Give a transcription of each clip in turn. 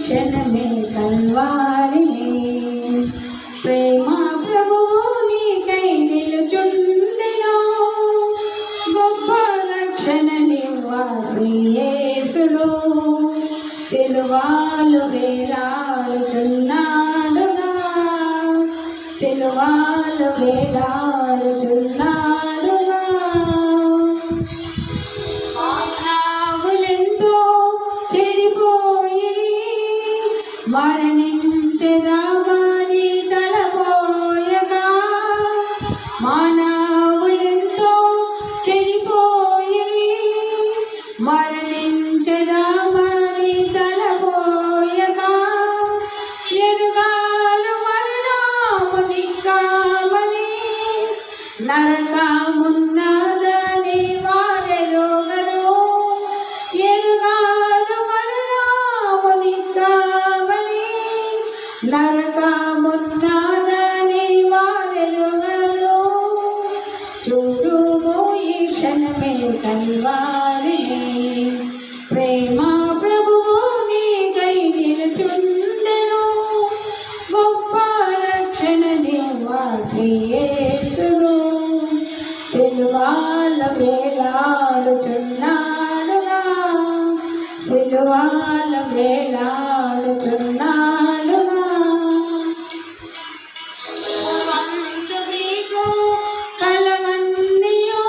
క్షణమే కల్వారినే ప్రేమ ప్రభువు నీకై నిలుచుండెను గొప్ప రక్షణనివ్వాసి యేసుడు సిలువలో వేలాడుచున్నాడుగా సిలువలో వేలాడుచున్నాడుగా మానవులెంతో చెడిపోయిరి మరణించెదామని తలపోయగా మానవులెంతో చెడిపోయిరి మరణించెదామని తలపోయగా ఎరుగాలు మరణముని కామని నరకమున్నదని వారెరుగరు ఎరుగాలు మరణముని కామని నరకమున్నదని వారెరుగరు చూడుము ఈ క్షణమే కల్వారినే ప్రేమ ప్రభువు నీకై నిలుచుండెను గొప్ప రక్షణనివ్వాసి యేసుడు సిలువలో వేలాడుచున్నాడుగా సిలువలో వేలాడుచున్నాడుగా కలవన్నీయు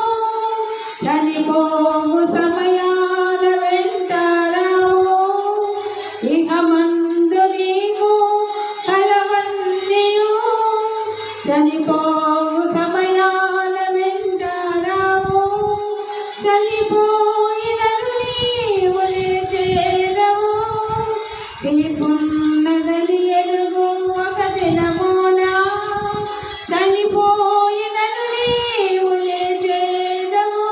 చనిపోవు సమయాల వెంటారావు ఇహమందు నీకు కలవన్నీయు చనిపోవు సమయాల వెంటారావు చనిపోయినను నీవు లేచేదవు తీర్పున్నదని ఎరుగు ఒక దినమునా చనిపోయినను నీవు లేచేదవు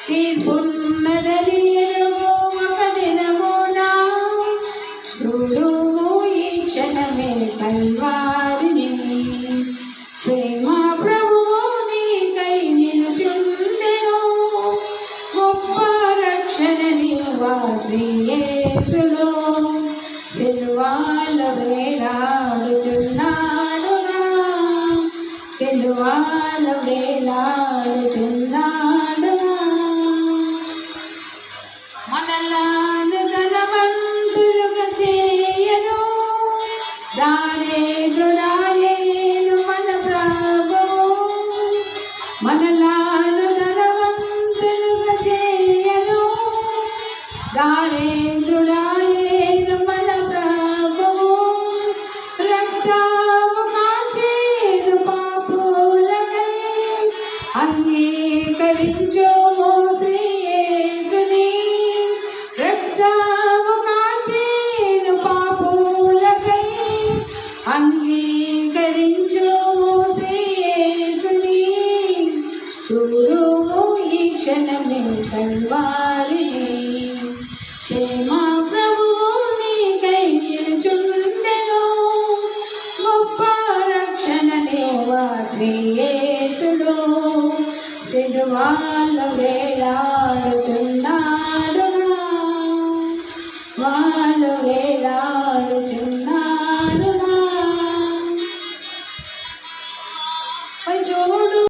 తీర్పున్నదని ఎరుగు ఒక దినమునా చూడుము ఈ క్షణమే కల్వారినే ప్రేమ ప్రభువు నీకై నిలుచుండెను గొప్ప రక్షణనివ్వాసి యేసుడు సిలువలో వేలాడుచున్నాడుగా సిలువలో వేలాడుచున్నాడుగా మనలాను ధనవంతులుగా చేయను దారేద్రుడాయేను మన ప్రభువు మనలాను ధనవంతులుగా చేయను దారేద్రుడాయేను మన ప్రభువు రక్తము కాచేను పాపులకై అంగీకరించుము శ్రీ యేసుని రక్తము కాచేను పాపులకై అంగీకరించుము శ్రీ యేసుని చూడుము ఈ క్షణమే కల్వారినే ప్రేమ ప్రభువు నీకై నిలుచుండెను గొప్ప రక్షణనివ్వాసి యేసుడు సిలువలో వేలాడుచున్నాడుగా